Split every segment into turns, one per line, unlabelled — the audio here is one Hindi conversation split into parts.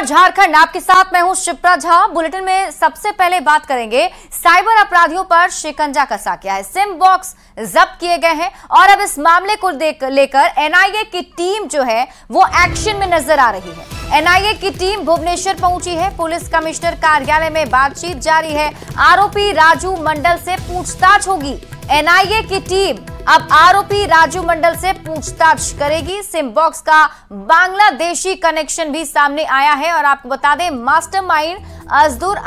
झारखंड, आपके साथ मैं हूं शिप्रा झा। बुलेटिन में सबसे पहले बात करेंगे साइबर अपराधियों पर शिकंजा कसा गया है। सिम बॉक्स जब्त किए गए हैं और अब इस मामले को लेकर एनआईए की टीम जो है वो एक्शन में नजर आ रही है। एनआईए की टीम भुवनेश्वर पहुंची है। पुलिस कमिश्नर कार्यालय में बातचीत जारी है। आरोपी राजू मंडल से पूछताछ होगी। एनआईए की टीम अब आरोपी राजू मंडल से पूछताछ करेगी। सिम बॉक्स का बांग्लादेशी कनेक्शन भी सामने आया है और आपको बता दें मास्टरमाइंड अजदुर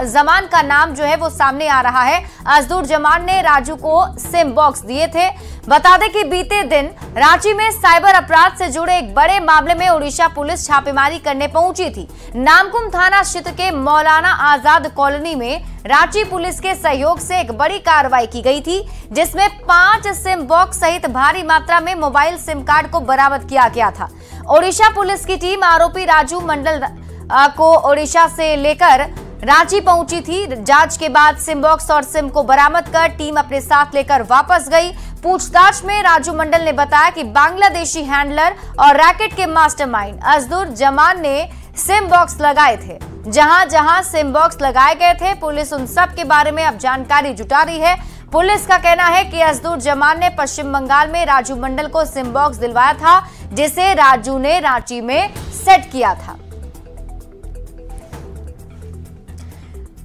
जमान का नाम जो है वो सामने आ रहा है। अजदुर जमान ने राजू को सिम बॉक्स दिए थे। बता दें कि बीते दिन रांची में साइबर अपराध से जुड़े एक बड़े मामले में ओडिशा पुलिस छापेमारी करने पहुंची थी। नामकुम थाना क्षेत्र के मौलाना आजाद कॉलोनी में रांची पुलिस के सहयोग से एक बड़ी कार्रवाई की गई थी, जिसमें 5 सिम बॉक्स सहित भारी मात्रा में मोबाइल सिम कार्ड को बरामद किया गया था। ओडिशा पुलिस की टीम आरोपी राजू मंडल को ओडिशा से लेकर रांची पहुंची थी। जांच के बाद सिम बॉक्स और सिम को बरामद कर टीम अपने साथ लेकर वापस गई। पूछताछ में राजू मंडल ने बताया कि बांग्लादेशी हैंडलर और रैकेट के मास्टरमाइंड अजदुर जमान ने सिम बॉक्स लगाए थे। जहां जहां सिम बॉक्स लगाए गए थे, पुलिस उन सब के बारे में अब जानकारी जुटा रही है। पुलिस का कहना है कि अजदुर जमान ने पश्चिम बंगाल में राजू मंडल को सिम बॉक्स दिलवाया था, जिसे राजू ने रांची में सेट किया था।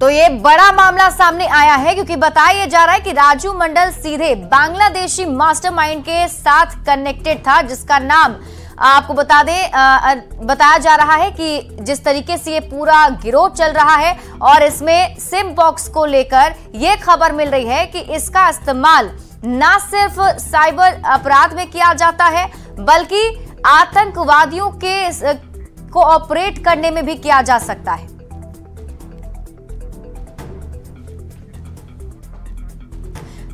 तो ये बड़ा मामला सामने आया है क्योंकि बताया जा रहा है कि राजू मंडल सीधे बांग्लादेशी मास्टरमाइंड के साथ कनेक्टेड था, जिसका नाम आपको बताया जा रहा है कि जिस तरीके से ये पूरा गिरोह चल रहा है और इसमें सिम बॉक्स को लेकर ये खबर मिल रही है कि इसका इस्तेमाल न सिर्फ साइबर अपराध में किया जाता है बल्कि आतंकवादियों के को ऑपरेट करने में भी किया जा सकता है।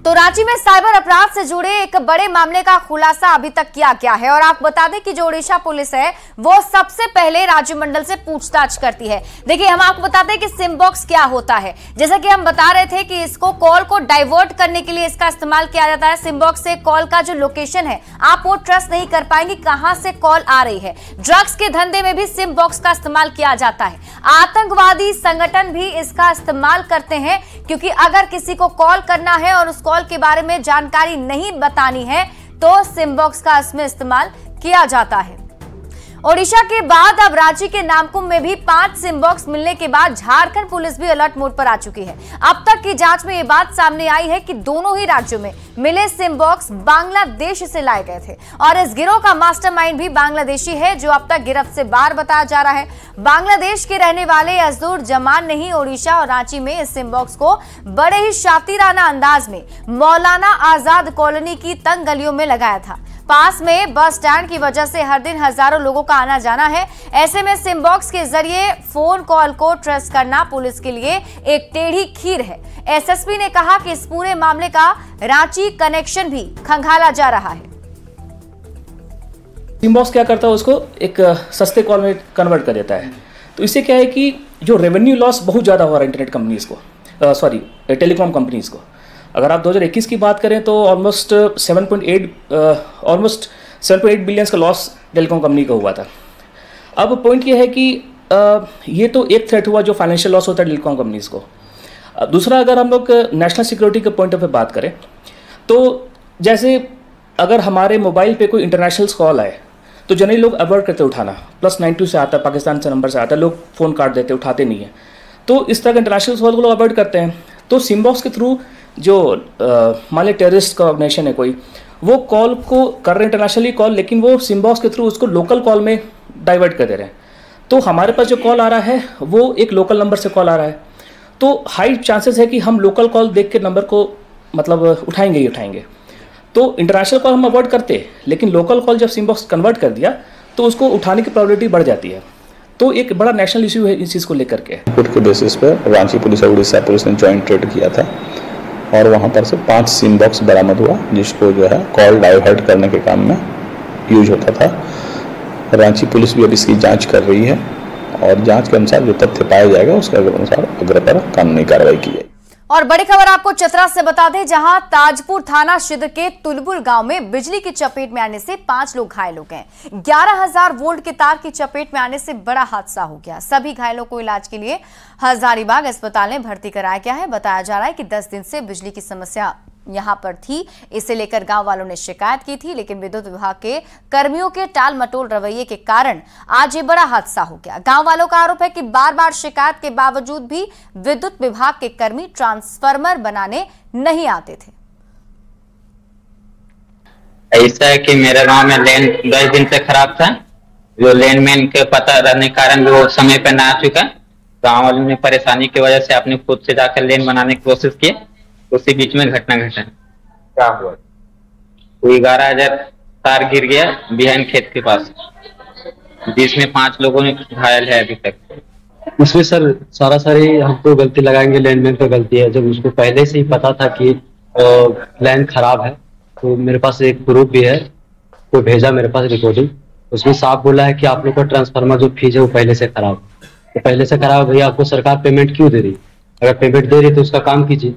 तो रांची में साइबर अपराध से जुड़े एक बड़े मामले का खुलासा अभी तक किया गया है और आपको बता दें कि जो ओडिशा पुलिस है वो सबसे पहले राजू मंडल से पूछताछ करती है। देखिए, हम आपको बताते हैं कि सिम बॉक्स क्या होता है। जैसा कि हम बता रहे थे कि इसको कॉल को डाइवर्ट करने के लिए इसका इस्तेमाल किया जाता है। सिम बॉक्स से कॉल का जो लोकेशन है आप वो ट्रस्ट नहीं कर पाएंगे कहां से कॉल आ रही है। ड्रग्स के धंधे में भी सिम बॉक्स का इस्तेमाल किया जाता है। आतंकवादी संगठन भी इसका इस्तेमाल करते हैं क्योंकि अगर किसी को कॉल करना है और उस कॉल के बारे में जानकारी नहीं बतानी है तो सिम बॉक्स का इसमें इस्तेमाल किया जाता है। ओडिशा के बाद अब रांची के नामकुम में भी 5 सिम बॉक्स मिलने के बाद झारखंड पुलिस भी अलर्ट मोड पर आ चुकी है। अब तक की जांच में यह बात सामने आई है कि दोनों ही राज्यों में मिले सिम बॉक्स बांग्लादेश से लाए गए थे और इस गिरोह का मास्टरमाइंड भी बांग्लादेशी है, जो अब तक गिरफ्त से बाहर बताया जा रहा है। बांग्लादेश के रहने वाले अजदुर जमान ने ही ओडिशा और रांची में इस सिम बॉक्स को बड़े ही शातिराना अंदाज में मौलाना आजाद कॉलोनी की तंग गलियों में लगाया था। पास में बस स्टैंड की वजह से हर दिन हजारों लोगों का आना जाना है। ऐसे में सिम बॉक्स के जरिए फोन कॉल को ट्रेस करना पुलिस के लिए एक टेढ़ी खीर है। एसएसपी ने कहा कि इस पूरे मामले का रांची कनेक्शन भी खंगाला जा रहा है।
सिम बॉक्स क्या करता है, उसको एक सस्ते कॉल में कन्वर्ट कर देता है। तो इससे क्या है कि जो रेवेन्यू लॉस बहुत ज़्यादा हो रहा है इंटरनेट कंपनीज को, टेलीकॉम कंपनीज को। अगर आप 2021 की बात करें तो ऑलमोस्ट 7.8 बिलियन का लॉस टेलीकॉम कंपनी का हुआ था। अब पॉइंट ये है कि ये तो एक थ्रेट हुआ जो फाइनेंशियल लॉस होता है टेलीकॉम कंपनीज को। दूसरा, अगर हम लोग नेशनल सिक्योरिटी के पॉइंट ऑफ व्यू बात करें तो जैसे अगर हमारे मोबाइल पे कोई इंटरनेशनल कॉल आए तो जनरली लोग अवॉइड करते उठाना। +92 से आता है, पाकिस्तान से नंबर से आता है, लोग फ़ोन काट देते, उठाते नहीं हैं। तो इस तरह के इंटरनेशनल कॉल को लोग अवॉइड करते हैं। तो सिम बॉक्स के थ्रू जो मान लीजिए टेररिस्ट का ऑर्गेनाइजेशन है कोई, वो कॉल को कर रहे हैं इंटरनेशनली कॉल, लेकिन वो सिम बॉक्स के थ्रू उसको लोकल कॉल में डाइवर्ट कर दे रहे हैं। तो हमारे पास जो कॉल आ रहा है वो एक लोकल नंबर से कॉल आ रहा है, तो हाई चांसेस है कि हम लोकल कॉल देख के नंबर को मतलब उठाएंगे ही उठाएंगे। तो इंटरनेशनल कॉल हम अवॉइड करते, लेकिन लोकल कॉल जब सिम बॉक्स कन्वर्ट कर दिया तो उसको उठाने की प्रोबेबिलिटी बढ़ जाती है। तो एक बड़ा नेशनल इशू है इस चीज़ को लेकर के।
रिपोर्ट के बेसिस पर रांची पुलिस और उड़ीसा पुलिस ने जॉइंट रेड किया था और वहाँ पर से 5 सिम बॉक्स बरामद हुआ, जिसको जो है कॉल डाइवर्ट करने के काम में यूज होता था। रांची पुलिस भी अब इसकी जांच कर रही है और जांच के अनुसार जो तथ्य पाया जाएगा उसके अनुसार अग्र पर कानूनी कार्रवाई की जाएगी।
और बड़ी खबर आपको चतरा से बता दें, जहां ताजपुर थाना क्षेत्र के तुलबुल गांव में बिजली की चपेट में आने से 5 लोग घायल हो गए। 11,000 वोल्ट के तार की चपेट में आने से बड़ा हादसा हो गया। सभी घायलों को इलाज के लिए हजारीबाग अस्पताल में भर्ती कराया गया है। बताया जा रहा है कि 10 दिन से बिजली की समस्या यहां पर थी। इसे लेकर गांव वालों ने शिकायत की थी, लेकिन विद्युत विभाग के कर्मियों के टाल मटोल रवैये के कारण आज ये बड़ा हादसा हो गया। गांव वालों का आरोप है कि बार बार शिकायत के बावजूद भी विद्युत विभाग के कर्मी ट्रांसफार्मर बनाने नहीं आते थे।
ऐसा है कि मेरे गांव में लेन 10 दिन से खराब था। जो लेनमैन के पता रहने के कारण भी वो समय पर ना आ चुका। गांव वालों ने परेशानी की वजह से अपने खुद से जाकर लेन बनाने की कोशिश की। उसी बीच में घटना घटा। क्या हुआ? 11,000 तार गिर गया बिहान खेत के पास, जिसमें 5 लोगों ने घायल है अभी तक।
उसमें सर सारी हमको गलती लगाएंगे, लैंडमैन का गलती है। जब उसको पहले से ही पता था कि लाइन खराब है, तो मेरे पास एक प्रूफ भी है, वो भेजा मेरे पास रिकॉर्डिंग। उसमें साफ बोला है कि आप लोग का ट्रांसफार्मर जो फीस है वो पहले से खराब है। तो पहले से खराब भैया, आपको सरकार पेमेंट क्यों दे रही? अगर पेमेंट दे रही तो उसका काम कीजिए।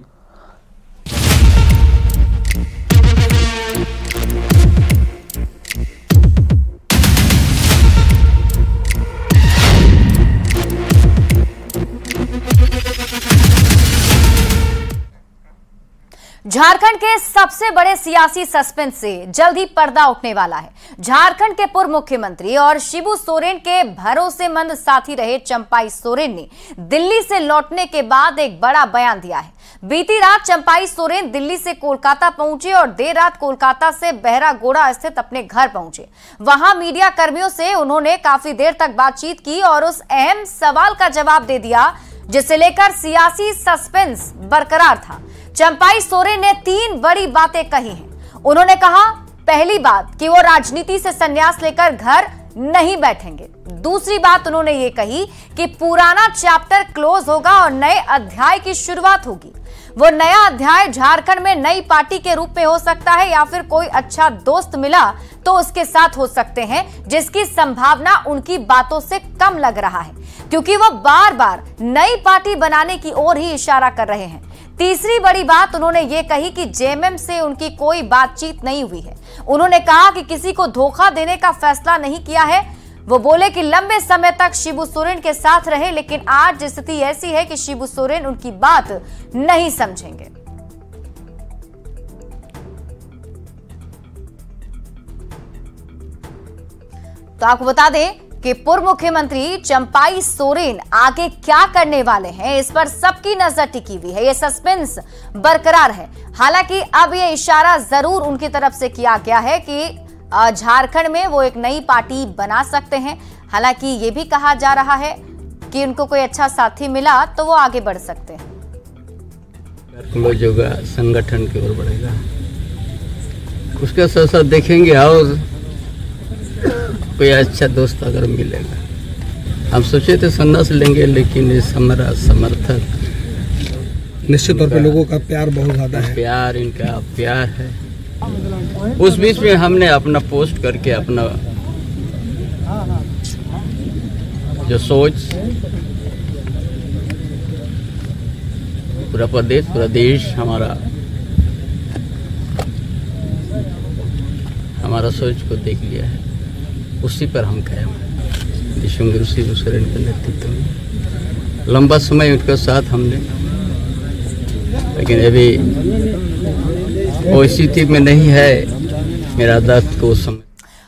झारखंड के सबसे बड़े सियासी सस्पेंस से जल्द ही पर्दा उठने वाला है। झारखंड के पूर्व मुख्यमंत्री और शिबू सोरेन के भरोसेमंद साथी रहे चंपाई सोरेन ने दिल्ली से लौटने के बाद एक बड़ा बयान दिया है। बीती रात चंपाई सोरेन दिल्ली से कोलकाता पहुंचे और देर रात कोलकाता से बहरागोड़ा स्थित अपने घर पहुंचे। वहां मीडिया कर्मियों से उन्होंने काफी देर तक बातचीत की और उस अहम सवाल का जवाब दे दिया जिसे लेकर सियासी सस्पेंस बरकरार था। चंपाई सोरेन ने 3 बड़ी बातें कही हैं। उन्होंने कहा, पहली बात कि वो राजनीति से संन्यास लेकर घर नहीं बैठेंगे। दूसरी बात उन्होंने ये कही कि पुराना चैप्टर क्लोज होगा और नए अध्याय की शुरुआत होगी। वो नया अध्याय झारखंड में नई पार्टी के रूप में हो सकता है या फिर कोई अच्छा दोस्त मिला तो उसके साथ हो सकते हैं, जिसकी संभावना उनकी बातों से कम लग रहा है क्योंकि वो बार बार नई पार्टी बनाने की ओर ही इशारा कर रहे हैं। तीसरी बड़ी बात उन्होंने ये कही कि जेएमएम से उनकी कोई बातचीत नहीं हुई है। उन्होंने कहा कि किसी को धोखा देने का फैसला नहीं किया है। वो बोले कि लंबे समय तक शिबू सोरेन के साथ रहे, लेकिन आज स्थिति ऐसी है कि शिबू सोरेन उनकी बात नहीं समझेंगे। तो आपको बता दें कि पूर्व मुख्यमंत्री चंपाई सोरेन आगे क्या करने वाले हैं, इस पर सबकी नजर टिकी हुई है। यह सस्पेंस बरकरार है। हालांकि अब यह इशारा जरूर उनकी तरफ से किया गया है कि झारखंड में वो एक नई पार्टी बना सकते हैं। हालांकि ये भी कहा जा रहा है कि उनको कोई अच्छा साथी मिला तो वो आगे बढ़ सकते हैं।
संगठन की ओर बढ़ेगा, उसके साथ साथ देखेंगे और कोई अच्छा दोस्त अगर मिलेगा। हम सोचे थे संन्यास लेंगे, लेकिन इस हमारा समर्थक
निश्चित तौर पे लोगों का प्यार बहुत ज्यादा है।
प्यार, इनका प्यार है। उस बीच में हमने अपना पोस्ट करके अपना जो सोच पूरा प्रदेश, पूरा देश हमारा सोच को देख लिया है। उसी पर हम कायम हैं। शिबू सोरेन के नेतृत्व में लंबा समय उनके साथ हमने, लेकिन अभी वो स्थिति में नहीं है मेरा दर्द को समय।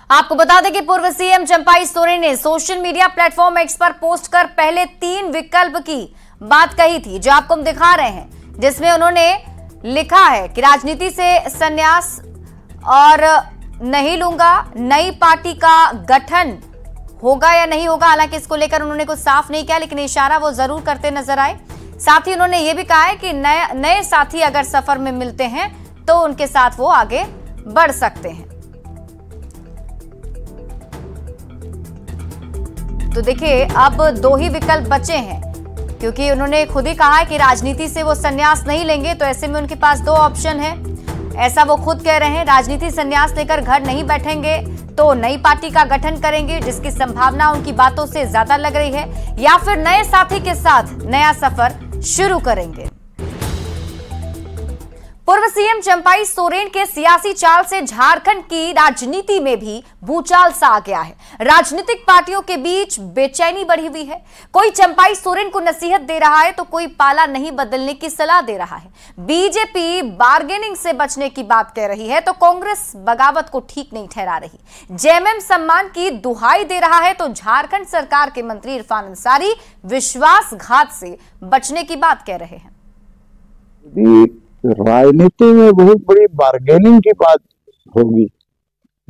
आपको बता दें कि पूर्व सीएम चंपाई सोरेन ने सोशल मीडिया प्लेटफॉर्म एक्स पर पोस्ट कर पहले 3 विकल्प की बात कही थी, जो आपको हम दिखा रहे हैं, जिसमें उन्होंने लिखा है कि राजनीति से संन्यास और नहीं लूंगा, नई पार्टी का गठन होगा या नहीं होगा। हालांकि इसको लेकर उन्होंने कुछ साफ नहीं किया, लेकिन इशारा वो जरूर करते नजर आए। साथ ही उन्होंने ये भी कहा है कि नए साथी अगर सफर में मिलते हैं तो उनके साथ वो आगे बढ़ सकते हैं। तो देखिए, अब 2 ही विकल्प बचे हैं, क्योंकि उन्होंने खुद ही कहा है कि राजनीति से वो संन्यास नहीं लेंगे। तो ऐसे में उनके पास 2 ऑप्शन है, ऐसा वो खुद कह रहे हैं। राजनीति संन्यास लेकर घर नहीं बैठेंगे तो नई पार्टी का गठन करेंगे, जिसकी संभावना उनकी बातों से ज्यादा लग रही है, या फिर नए साथी के साथ नया सफर शुरू करेंगे। पूर्व सीएम चंपाई सोरेन के सियासी चाल से झारखंड की राजनीति में भी भूचाल सा आ गया है। राजनीतिक पार्टियों के बीच बेचैनी बढ़ी हुई है। कोई चंपाई सोरेन को नसीहत दे रहा है तो कोई पाला नहीं बदलने की सलाह दे रहा है। बीजेपी बार्गेनिंग से बचने की बात कह रही है तो कांग्रेस बगावत को ठीक नहीं ठहरा रही। जेएमएम सम्मान की दुहाई दे रहा है तो झारखंड सरकार के मंत्री इरफान अंसारी विश्वासघात से बचने की बात कह रहे हैं।
राजनीति में बहुत बड़ी बार्गेनिंग की बात होगी,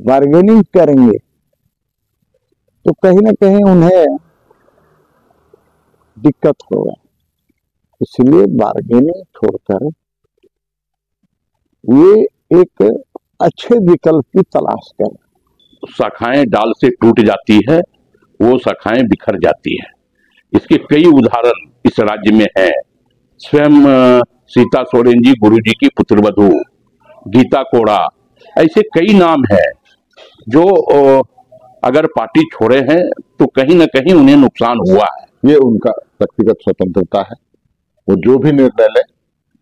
बार्गेनिंग करेंगे तो कहीं ना कहीं उन्हें दिक्कत होगा, इसलिए बार्गेनिंग छोड़कर ये एक अच्छे विकल्प की तलाश करें।
शाखाएं डाल से टूट जाती है, वो शाखाएं बिखर जाती है। इसके कई उदाहरण इस राज्य में है। स्वयं सीता सोरेन जी गुरुजी की पुत्रवधू, गीता कोड़ा, ऐसे कई नाम है जो अगर पार्टी छोड़े हैं तो कहीं ना कहीं उन्हें नुकसान हुआ है।
ये उनका व्यक्तिगत स्वतंत्रता है, वो जो भी निर्णय ले।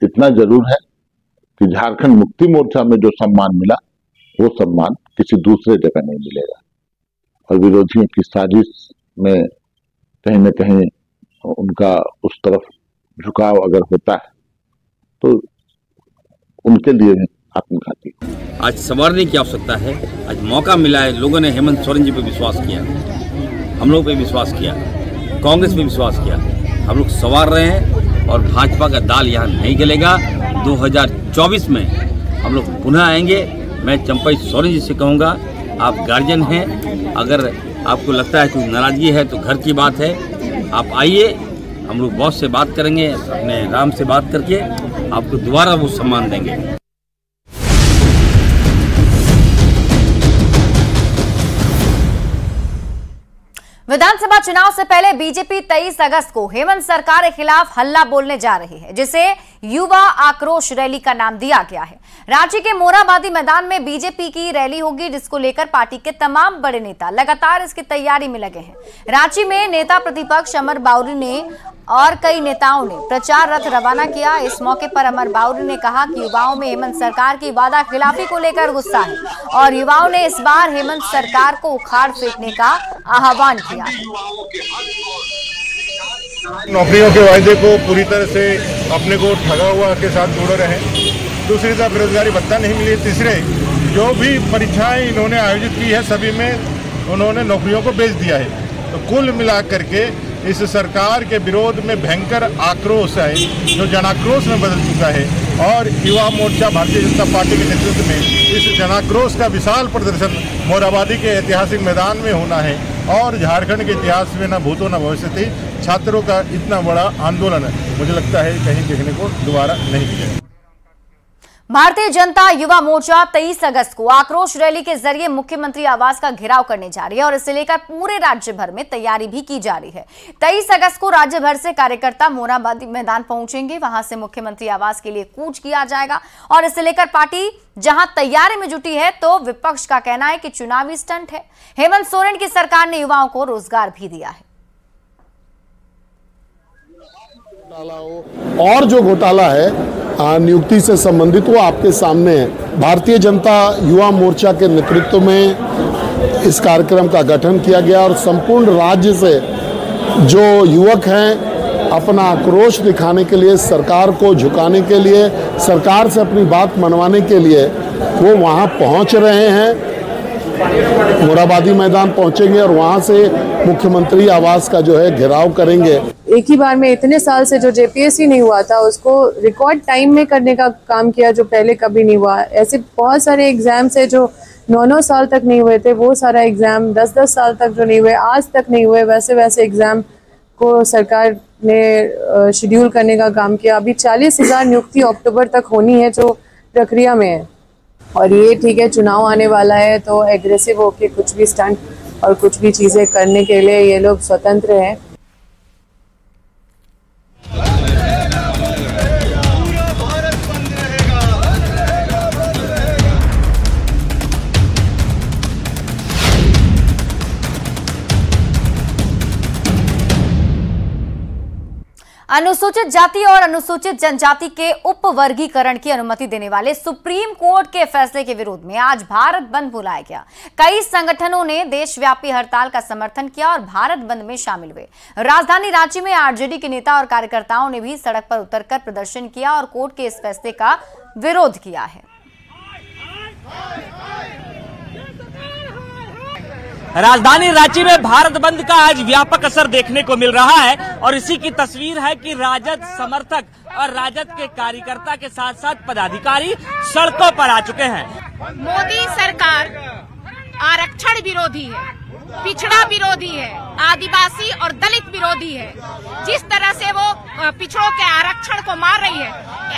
इतना जरूर है कि झारखंड मुक्ति मोर्चा में जो सम्मान मिला वो सम्मान किसी दूसरे जगह नहीं मिलेगा, और विरोधियों की साजिश में कहीं न कहीं उनका उस तरफ झुकाव अगर होता है तो उनके लिए आत्मघाती।
आज संवारने की आवश्यकता है। आज मौका मिला है, लोगों ने हेमंत सोरेन जी पे विश्वास किया, हम लोग पे विश्वास किया, कांग्रेस पे विश्वास किया। हम लोग संवार रहे हैं और भाजपा का दाल यहाँ नहीं गलेगा। 2024 में हम लोग पुनः आएंगे। मैं चंपाई सोरेन जी से कहूँगा, आप गार्जियन हैं, अगर आपको लगता है कोई नाराजगी है तो घर की बात है, आप आइए, हम लोग बॉस से बात करेंगे, अपने राम से बात करके आपको दोबारा वो सम्मान देंगे।
विधानसभा चुनाव से पहले बीजेपी 23 अगस्त को हेमंत सरकार के खिलाफ हल्ला बोलने जा रही है, जिसे युवा आक्रोश रैली का नाम दिया गया है। रांची के मोरहाबादी मैदान में बीजेपी की रैली होगी, जिसको लेकर पार्टी के तमाम बड़े नेता लगातार इसकी तैयारी में लगे हैं। रांची में नेता प्रतिपक्ष अमर बाउरी ने और कई नेताओं ने प्रचार रथ रवाना किया। इस मौके पर अमर बाउरी ने कहा कि युवाओं में हेमंत सरकार की वादा खिलाफी को लेकर गुस्सा है और युवाओं ने इस बार हेमंत सरकार को उखाड़ फेंकने का आह्वान किया है।
नौकरियों के वायदे को पूरी तरह से अपने को ठगा हुआ के साथ जुड़े रहे। दूसरी तरफ बेरोजगारी भत्ता नहीं मिली। तीसरे, जो भी परीक्षाएं इन्होंने आयोजित की है सभी में उन्होंने नौकरियों को बेच दिया है। तो कुल मिलाकर के इस सरकार के विरोध में भयंकर आक्रोश है, जो जनाक्रोश में बदल चुका है। और युवा मोर्चा भारतीय जनता पार्टी के नेतृत्व में इस जनाक्रोश का विशाल प्रदर्शन मोरहाबादी के ऐतिहासिक मैदान में होना है। और झारखंड के इतिहास में न भूतो न भविष्यति छात्रों का इतना बड़ा आंदोलन है, मुझे लगता है कहीं देखने को दोबारा नहीं मिलेगा।
भारतीय जनता युवा मोर्चा 23 अगस्त को आक्रोश रैली के जरिए मुख्यमंत्री आवास का घेराव करने जा रही है और इसे लेकर पूरे राज्य भर में तैयारी भी की जा रही है। 23 अगस्त को राज्य भर से कार्यकर्ता मोरहाबादी मैदान पहुंचेंगे, वहां से मुख्यमंत्री आवास के लिए कूच किया जाएगा और इसे लेकर पार्टी जहां तैयारी में जुटी है तो विपक्ष का कहना है कि चुनावी स्टंट है। हेमंत सोरेन की सरकार ने युवाओं को रोजगार भी दिया है।
और जो घोटाला है नियुक्ति से संबंधित वो आपके सामने है। भारतीय जनता युवा मोर्चा के नेतृत्व में इस कार्यक्रम का गठन किया गया और संपूर्ण राज्य से जो युवक हैं अपना आक्रोश दिखाने के लिए, सरकार को झुकाने के लिए, सरकार से अपनी बात मनवाने के लिए वो वहाँ पहुँच रहे हैं। मोरहाबादी मैदान पहुंचेंगे और वहां से मुख्यमंत्री आवास का जो है घेराव करेंगे।
एक ही बार में इतने साल से जो जेपीएससी नहीं हुआ था उसको रिकॉर्ड टाइम में करने का काम किया, जो पहले कभी नहीं हुआ। ऐसे बहुत सारे एग्जाम्स है जो 9-9 साल तक नहीं हुए थे, वो सारा एग्जाम 10-10 साल तक जो नहीं हुए, आज तक नहीं हुए, वैसे वैसे एग्जाम को सरकार ने शेड्यूल करने का काम किया। अभी 40,000 नियुक्ति अक्टूबर तक होनी है जो प्रक्रिया में है। और ये ठीक है, चुनाव आने वाला है तो एग्रेसिव होके कुछ भी स्टंट और कुछ भी चीजें करने के लिए ये लोग स्वतंत्र हैं।
अनुसूचित जाति और अनुसूचित जनजाति के उपवर्गीकरण की अनुमति देने वाले सुप्रीम कोर्ट के फैसले के विरोध में आज भारत बंद बुलाया गया। कई संगठनों ने देशव्यापी हड़ताल का समर्थन किया और भारत बंद में शामिल हुए। राजधानी रांची में आरजेडी के नेता और कार्यकर्ताओं ने भी सड़क पर उतरकर प्रदर्शन किया और कोर्ट के इस फैसले का विरोध किया है।
राजधानी रांची में भारत बंद का आज व्यापक असर देखने को मिल रहा है और इसी की तस्वीर है कि राजद समर्थक और राजद के कार्यकर्ता के साथ साथ पदाधिकारी सड़कों पर आ चुके हैं।
मोदी सरकार आरक्षण विरोधी है, पिछड़ा विरोधी है, आदिवासी और दलित विरोधी है। जिस तरह से वो पिछड़ों के आरक्षण को मार रही है,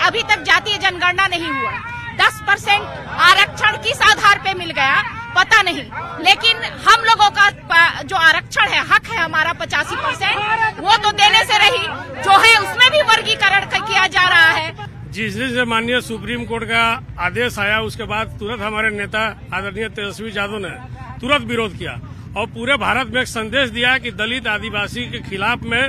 अभी तक जातीय जनगणना नहीं हुआ, 10% आरक्षण किस आधार पे मिल गया पता नहीं, लेकिन हम लोगों का जो आरक्षण है, हक है हमारा 85%, वो तो देने से रही, जो है उसमें भी वर्गीकरण किया जा रहा है।
जिस दिन से माननीय सुप्रीम कोर्ट का आदेश आया उसके बाद तुरंत हमारे नेता आदरणीय तेजस्वी यादव ने तुरंत विरोध किया और पूरे भारत में एक संदेश दिया कि दलित आदिवासी के खिलाफ में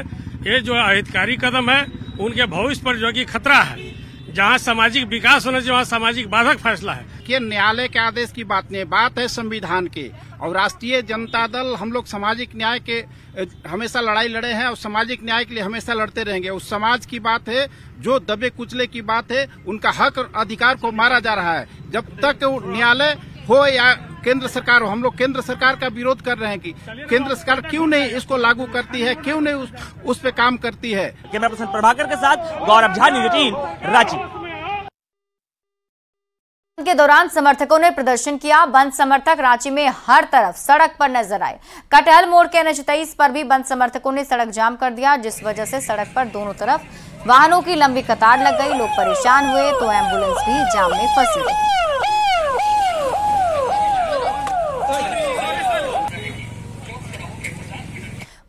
ये जो अहितकारी कदम है उनके भविष्य पर जो कि खतरा है। जहाँ सामाजिक विकास होना चाहिए वहाँ सामाजिक बाधक फैसला है।
कि न्यायालय के आदेश की बात नहीं, बात है संविधान की। और राष्ट्रीय जनता दल हम लोग सामाजिक न्याय के हमेशा लड़ाई लड़े हैं और सामाजिक न्याय के लिए हमेशा लड़ते रहेंगे। उस समाज की बात है, जो दबे कुचले की बात है, उनका हक और अधिकार को मारा जा रहा है। जब तक न्यायालय हो या केंद्र सरकार हो, हम लोग केंद्र सरकार का विरोध कर रहे हैं कि केंद्र सरकार क्यों नहीं इसको लागू करती है, क्यों नहीं उस पे काम करती है।
कैमरा पर्सन प्रभाकर के साथ गौरव झा, न्यूज़ 18 रांची।
के दौरान समर्थकों ने प्रदर्शन किया। बंद समर्थक रांची में हर तरफ सड़क पर नजर आए। कटहल मोड़ के NH 23 पर भी बंद समर्थकों ने सड़क जाम कर दिया, जिस वजह से सड़क पर दोनों तरफ वाहनों की लंबी कतार लग गई। लोग परेशान हुए तो एम्बुलेंस भी जाम में फंसी रही।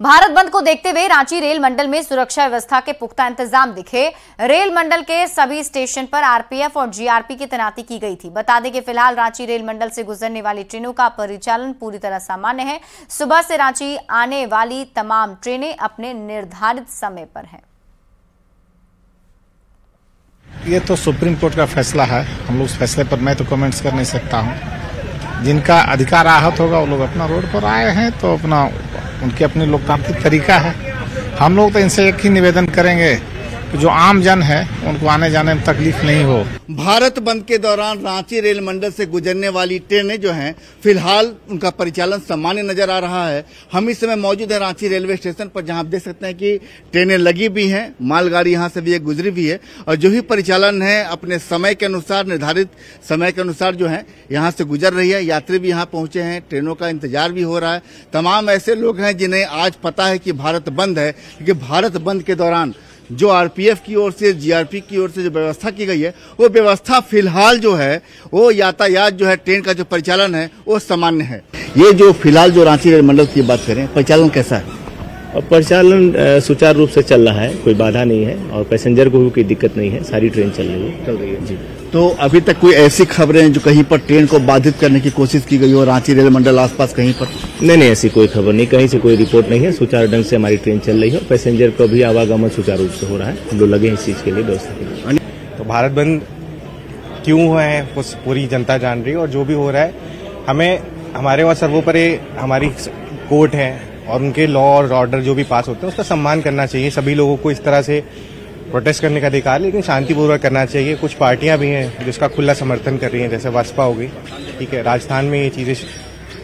भारत बंद को देखते हुए रांची रेल मंडल में सुरक्षा व्यवस्था के पुख्ता इंतजाम दिखे। रेल मंडल के सभी स्टेशन पर आरपीएफ और जीआरपी की तैनाती की गई थी। बता दें कि फिलहाल रांची रेल मंडल से गुजरने वाली ट्रेनों का परिचालन पूरी तरह सामान्य है। सुबह से रांची आने वाली तमाम ट्रेनें अपने निर्धारित समय पर हैं।
ये तो सुप्रीम कोर्ट का फैसला है, हम लोग उस फैसले पर मैं तो कमेंट्स कर नहीं सकता हूँ। जिनका अधिकार आहत होगा वो लोग अपना रोड पर आए हैं तो अपना उनकी अपनी लोकतांत्रिक तरीका है। हम लोग तो इनसे एक ही निवेदन करेंगे कि जो आम जन है उनको आने जाने में तकलीफ नहीं हो।
भारत बंद के दौरान रांची रेल मंडल से गुजरने वाली ट्रेनें जो हैं फिलहाल उनका परिचालन सामान्य नजर आ रहा है। हम इस समय मौजूद है रांची रेलवे स्टेशन पर, जहां आप देख सकते हैं कि ट्रेनें लगी भी हैं, मालगाड़ी यहां से भी एक गुजरी भी है और जो भी परिचालन है अपने समय के अनुसार, निर्धारित समय के अनुसार जो है यहाँ से गुजर रही है। यात्री भी यहाँ पहुंचे हैं, ट्रेनों का इंतजार भी हो रहा है। तमाम ऐसे लोग हैं जिन्हें आज पता है कि भारत बंद है, क्योंकि भारत बंद के दौरान जो आरपीएफ की ओर से, जीआरपी की ओर से जो व्यवस्था की गई है, वो व्यवस्था फिलहाल जो है वो यातायात जो है, ट्रेन का जो परिचालन है वो सामान्य है। ये जो फिलहाल जो रांची रेल मंडल की बात करें, परिचालन कैसा है?
और परिचालन सुचारू रूप से चल रहा है, कोई बाधा नहीं है और पैसेंजर को भी कोई दिक्कत नहीं है, सारी ट्रेन चल रही है जी।
तो अभी तक कोई ऐसी खबरें जो कहीं पर ट्रेन को बाधित करने की कोशिश की गई हो रांची रेल मंडल आसपास कहीं पर?
नहीं, ऐसी कोई खबर नहीं, कहीं से कोई रिपोर्ट नहीं है। सुचारू ढंग से हमारी ट्रेन चल रही है, पैसेंजर को भी आवागमन सुचारू रूप से हो रहा है। हम लोग लगे हैं इस चीज के लिए, व्यवस्था के लिए।
तो भारत बंद क्यों हुआ है वो पूरी जनता जान रही है और जो भी हो रहा है हमें, हमारे वहाँ सर्वोपरि हमारी कोर्ट है और उनके लॉ और ऑर्डर जो भी पास होते हैं उसका सम्मान करना चाहिए। सभी लोगों को इस तरह से प्रोटेस्ट करने का अधिकार, लेकिन शांतिपूर्वक करना चाहिए। कुछ पार्टियां भी हैं जिसका खुला समर्थन कर रही हैं, जैसे बसपा हो गई, ठीक है। राजस्थान में ये चीजें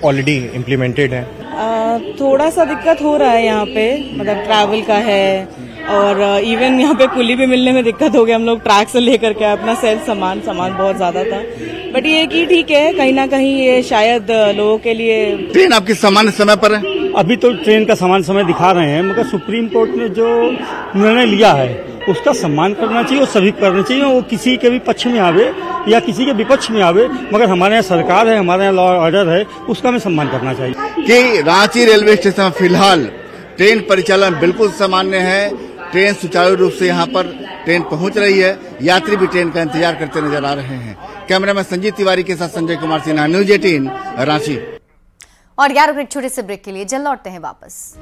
ऑलरेडी इम्प्लीमेंटेड हैं।
थोड़ा सा दिक्कत हो रहा है यहाँ पे, मतलब ट्रैवल का है और इवन यहाँ पे कुली भी मिलने में दिक्कत हो गई। हम लोग ट्रैक से लेकर के अपना सेल्फ सामान बहुत ज्यादा था, बट ये कि ठीक है, कहीं ना कहीं ये शायद लोगों के लिए।
ट्रेन आपकी सामान्य समय पर है?
अभी तो ट्रेन का सामान्य समय दिखा रहे हैं, मगर सुप्रीम कोर्ट ने जो निर्णय लिया है उसका सम्मान करना चाहिए और सभी करना चाहिए। वो किसी के भी पक्ष में आवे या किसी के विपक्ष में आवे, मगर हमारे यहाँ सरकार है, हमारे यहाँ लॉ ऑर्डर है, उसका हमें सम्मान करना चाहिए।
कि रांची रेलवे स्टेशन फिलहाल ट्रेन परिचालन बिल्कुल सामान्य है, ट्रेन सुचारू रूप से यहाँ पर ट्रेन पहुंच रही है, यात्री भी ट्रेन का इंतजार करते नजर आ रहे हैं। कैमरामैन संजीव तिवारी के साथ संजय कुमार सिन्हा, न्यूज़ 18 रांची।
और यार एक छोटे से ब्रेक के लिए जल्द लौटते हैं वापस।